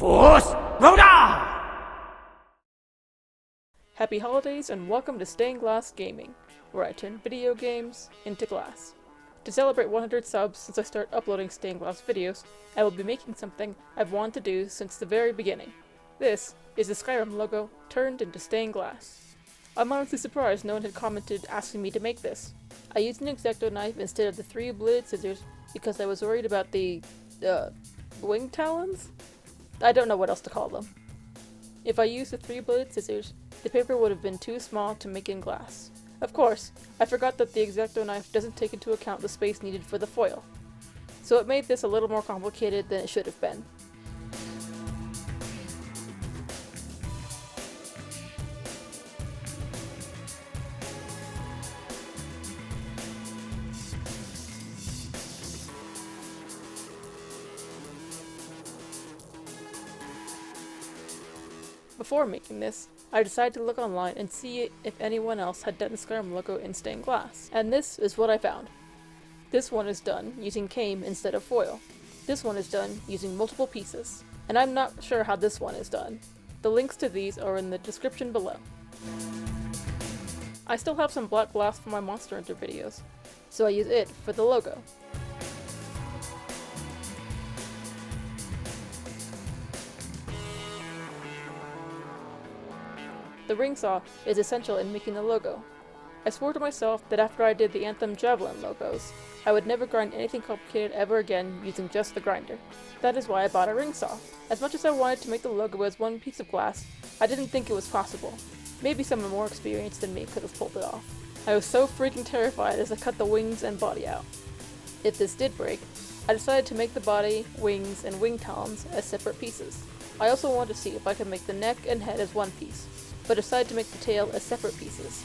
Force Rhoda! Happy holidays and welcome to Stained Glass Gaming, where I turn video games into glass. To celebrate 100 subs since I started uploading Stained Glass videos, I will be making something I've wanted to do since the very beginning. This is the Skyrim logo turned into stained glass. I'm honestly surprised no one had commented asking me to make this. I used an X-Acto knife instead of the 3-bladed scissors because I was worried about the, wing talons? I don't know what else to call them. If I used the 3-bladed scissors, the paper would have been too small to make in glass. Of course, I forgot that the X-Acto knife doesn't take into account the space needed for the foil, so it made this a little more complicated than it should have been. Before making this, I decided to look online and see if anyone else had done the Skyrim logo in stained glass, and this is what I found. This one is done using cane instead of foil. This one is done using multiple pieces, and I'm not sure how this one is done. The links to these are in the description below. I still have some black glass from my Monster Hunter videos, so I use it for the logo. The ring saw is essential in making the logo. I swore to myself that after I did the Anthem Javelin logos, I would never grind anything complicated ever again using just the grinder. That is why I bought a ring saw. As much as I wanted to make the logo as one piece of glass, I didn't think it was possible. Maybe someone more experienced than me could have pulled it off. I was so freaking terrified as I cut the wings and body out. If this did break, I decided to make the body, wings, and wing talons as separate pieces. I also wanted to see if I could make the neck and head as one piece, but decided to make the tail as separate pieces.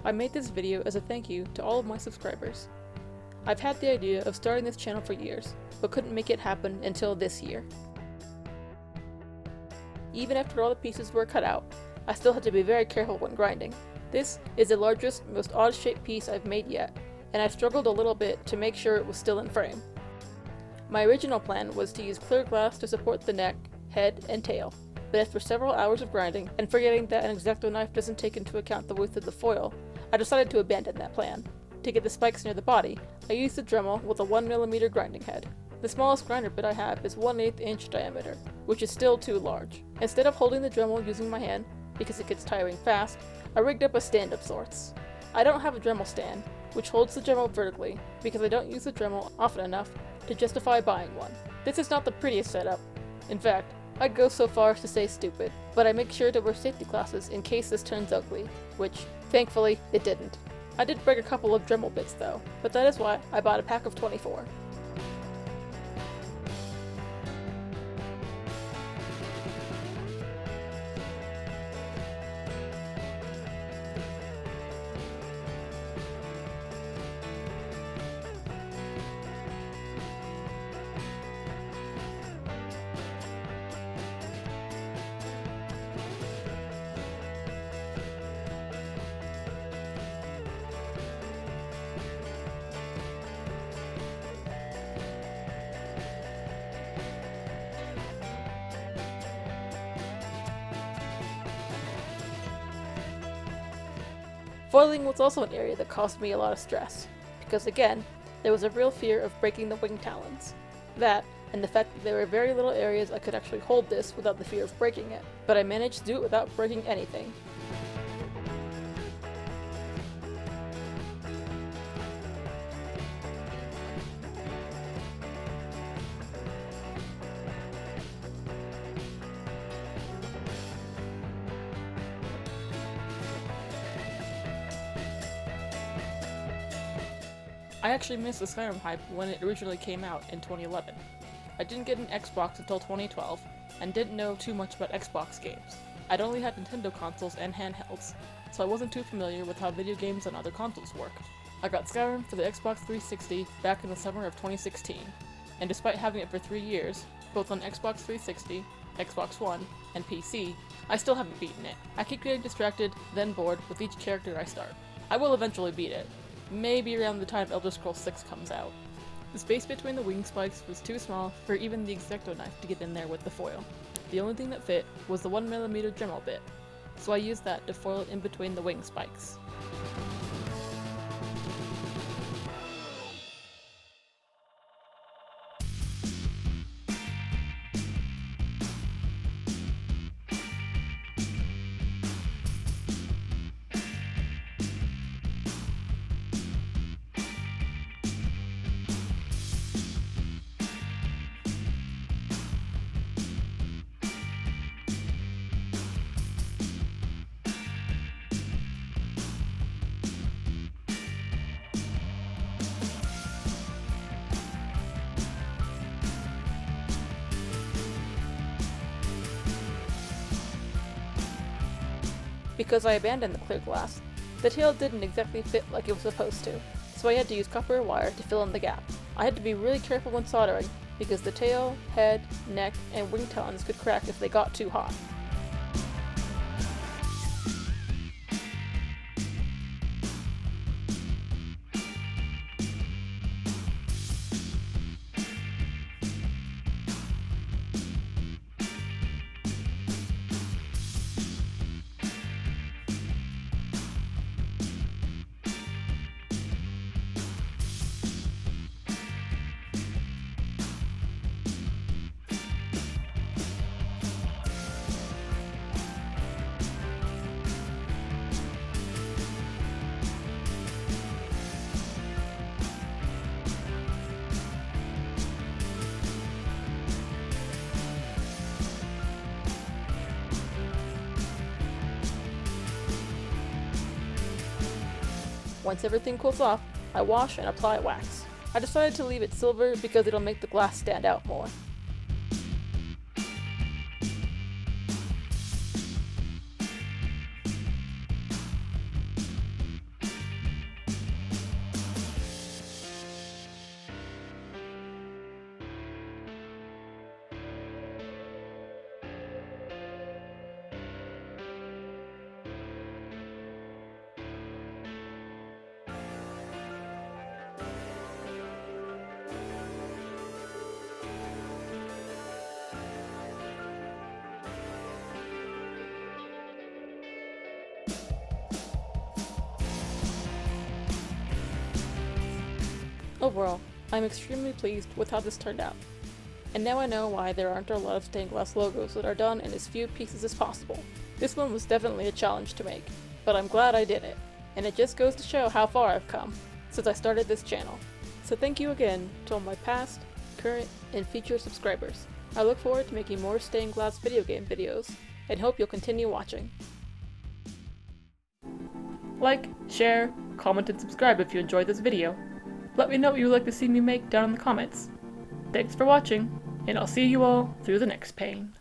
I made this video as a thank you to all of my subscribers. I've had the idea of starting this channel for years, but couldn't make it happen until this year. Even after all the pieces were cut out, I still had to be very careful when grinding. This is the largest, most odd-shaped piece I've made yet, and I struggled a little bit to make sure it was still in frame. My original plan was to use clear glass to support the neck, head, and tail, but after several hours of grinding, and forgetting that an X-Acto knife doesn't take into account the width of the foil, I decided to abandon that plan. To get the spikes near the body, I used a Dremel with a 1mm grinding head. The smallest grinder bit I have is 1/8 inch diameter, which is still too large. Instead of holding the Dremel using my hand, because it gets tiring fast, I rigged up a stand of sorts. I don't have a Dremel stand, which holds the Dremel vertically, because I don't use the Dremel often enough to justify buying one. This is not the prettiest setup. In fact, I'd go so far as to say stupid, but I make sure to wear safety glasses in case this turns ugly, which, thankfully, it didn't. I did break a couple of Dremel bits though, but that is why I bought a pack of 24. Foiling was also an area that caused me a lot of stress, because again, there was a real fear of breaking the wing talons. That, and the fact that there were very little areas I could actually hold this without the fear of breaking it, but I managed to do it without breaking anything. I actually missed the Skyrim hype when it originally came out in 2011. I didn't get an Xbox until 2012, and didn't know too much about Xbox games. I'd only had Nintendo consoles and handhelds, so I wasn't too familiar with how video games on other consoles worked. I got Skyrim for the Xbox 360 back in the summer of 2016, and despite having it for 3 years, both on Xbox 360, Xbox One, and PC, I still haven't beaten it. I keep getting distracted, then bored with each character I start. I will eventually beat it, maybe around the time Elder Scrolls 6 comes out. The space between the wing spikes was too small for even the X-Acto knife to get in there with the foil. The only thing that fit was the 1mm Dremel bit, so I used that to foil it in between the wing spikes. Because I abandoned the clear glass, the tail didn't exactly fit like it was supposed to, so I had to use copper wire to fill in the gap. I had to be really careful when soldering, because the tail, head, neck, and wing talons could crack if they got too hot. Once everything cools off, I wash and apply wax. I decided to leave it silver because it'll make the glass stand out more. Overall, I'm extremely pleased with how this turned out. And now I know why there aren't a lot of stained glass logos that are done in as few pieces as possible. This one was definitely a challenge to make, but I'm glad I did it, and it just goes to show how far I've come since I started this channel. So thank you again to all my past, current, and future subscribers. I look forward to making more stained glass video game videos, and hope you'll continue watching. Like, share, comment, and subscribe if you enjoyed this video. Let me know what you would like to see me make down in the comments. Thanks for watching, and I'll see you all through the next pane.